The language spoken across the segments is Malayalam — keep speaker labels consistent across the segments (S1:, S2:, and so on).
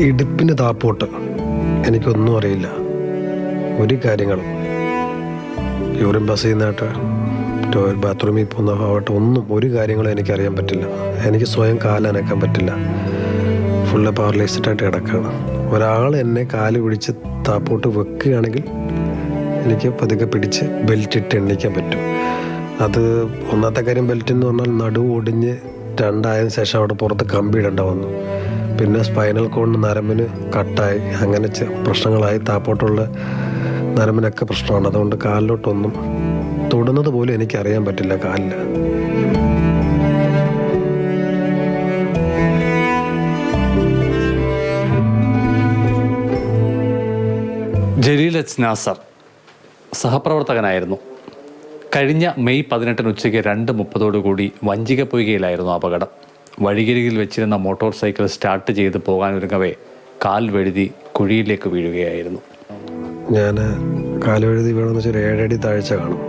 S1: ഇടുപ്പിന് താപ്പോട്ട് എനിക്കൊന്നും അറിയില്ല. ഒരു കാര്യങ്ങളും യൂറിൻ പാസ് ചെയ്യുന്നതായിട്ട് ബാത്റൂമിൽ പോകുന്ന ഭാഗമായിട്ട് ഒരു കാര്യങ്ങളും എനിക്കറിയാൻ പറ്റില്ല. എനിക്ക് സ്വയം കാലനക്കാൻ പറ്റില്ല. ഫുള്ള് പാരലൈസ്ഡായിട്ട് കിടക്കുകയാണ്. ഒരാൾ എന്നെ കാല് പിടിച്ച് താപ്പോട്ട് വെക്കുകയാണെങ്കിൽ എനിക്ക് പതുക്കെ പിടിച്ച് ബെൽറ്റ് ഇട്ട് എണ്ണിക്കാൻ പറ്റും. അത് ഒന്നാമത്തെ കാര്യം, ബെൽറ്റ് എന്ന് പറഞ്ഞാൽ നടുവ് ഒടിഞ്ഞ് രണ്ടായതിനു ശേഷം അവിടെ പുറത്ത് കമ്പി ഇടേണ്ട വന്നു. പിന്നെ സ്പൈനൽ കോഡ് നരമ്പിന് കട്ടായി, അങ്ങനെ പ്രശ്നങ്ങളായി. താപ്പോട്ടുള്ള നരമ്പിനൊക്കെ പ്രശ്നമാണ്. അതുകൊണ്ട് കാലിലോട്ടൊന്നും തൊടുന്നത് പോലും എനിക്കറിയാൻ പറ്റില്ല കാലിൽ.
S2: ജലീൽ എച്ച് നാസർ സഹപ്രവർത്തകനായിരുന്നു. കഴിഞ്ഞ മെയ് 18 ഉച്ചയ്ക്ക് 2:30 വഞ്ചികപ്പൊയ്കയിലായിരുന്നു അപകടം. വഴികരികിൽ വെച്ചിരുന്ന മോട്ടോർ സൈക്കിൾ സ്റ്റാർട്ട് ചെയ്ത് പോകാനൊരുങ്ങവേ കാൽ വഴുതി കുഴിയിലേക്ക് വീഴുകയായിരുന്നു.
S1: ഞാൻ കാല് വഴുതി വീണെന്ന് വെച്ചാൽ 7 അടി താഴ്ച കാണും.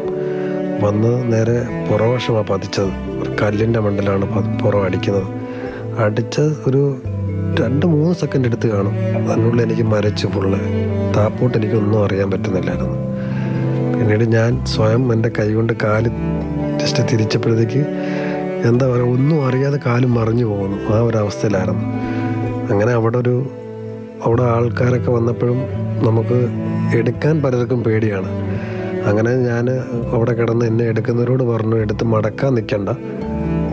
S1: വന്ന് നേരെ പുറവശമാണ് പതിച്ചത്. ഒരു കല്ലിൻ്റെ മണ്ടലാണ് പുറം അടിക്കുന്നത്. അടിച്ച ഒരു 2-3 സെക്കൻഡ് എടുത്ത് കാണും. അതിനുള്ളിൽ എനിക്ക് മരച്ച് ഫുള്ള്. താപ്പോട്ട് എനിക്കൊന്നും അറിയാൻ പറ്റുന്നില്ലായിരുന്നു. പിന്നീട് ഞാൻ സ്വയം എൻ്റെ കൈ കൊണ്ട് കാല് ജസ്റ്റ് തിരിച്ചപ്പോഴത്തേക്ക് എന്താ പറയുക, ഒന്നും അറിയാതെ കാല് മറിഞ്ഞു പോകുന്നു. ആ ഒരവസ്ഥയിലായിരുന്നു. അങ്ങനെ അവിടെ ആൾക്കാരൊക്കെ വന്നപ്പോഴും നമുക്ക് എടുക്കാൻ പലർക്കും പേടിയാണ്. അങ്ങനെ ഞാൻ അവിടെ കിടന്ന് എന്നെ എടുക്കുന്നവരോട് പറഞ്ഞു, എടുത്ത് മടക്കാൻ നിൽക്കണ്ട,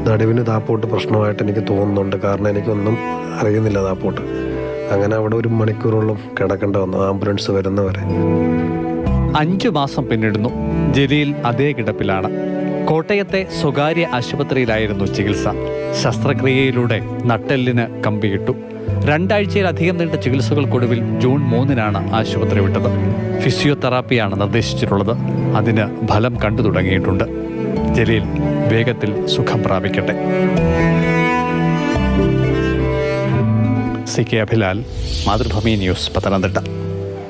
S1: നടുവിന് താപ്പോട്ട് പ്രശ്നമായിട്ട് എനിക്ക് തോന്നുന്നുണ്ട്, കാരണം എനിക്കൊന്നും അറിയുന്നില്ല താപ്പോട്ട്. അങ്ങനെ അവിടെ 1 മണിക്കൂറോളം കിടക്കേണ്ട വന്നു, ആംബുലൻസ് വരുന്നവരെ.
S2: 5 മാസം പിന്നിടുന്നു. ജലീൽ അതേ കിടപ്പിലാണ്. കോട്ടയത്തെ സ്വകാര്യ ആശുപത്രിയിലായിരുന്നു ചികിത്സ. ശസ്ത്രക്രിയയിലൂടെ നട്ടെല്ലിന് കമ്പിയിട്ടു. 2 ആഴ്ചയിലധികം നീണ്ട ചികിത്സകൾക്കൊടുവിൽ ജൂൺ 3-നാണ് ആശുപത്രി വിട്ടത്. ഫിസിയോതെറാപ്പിയാണ് നിർദ്ദേശിച്ചിട്ടുള്ളത്. അതിന് ഫലം കണ്ടു തുടങ്ങിയിട്ടുണ്ട്. ജലീൽ വേഗത്തിൽ സുഖം പ്രാപിക്കട്ടെ. CK Abhilal, Mathrubhumi news, Pathanamthitta.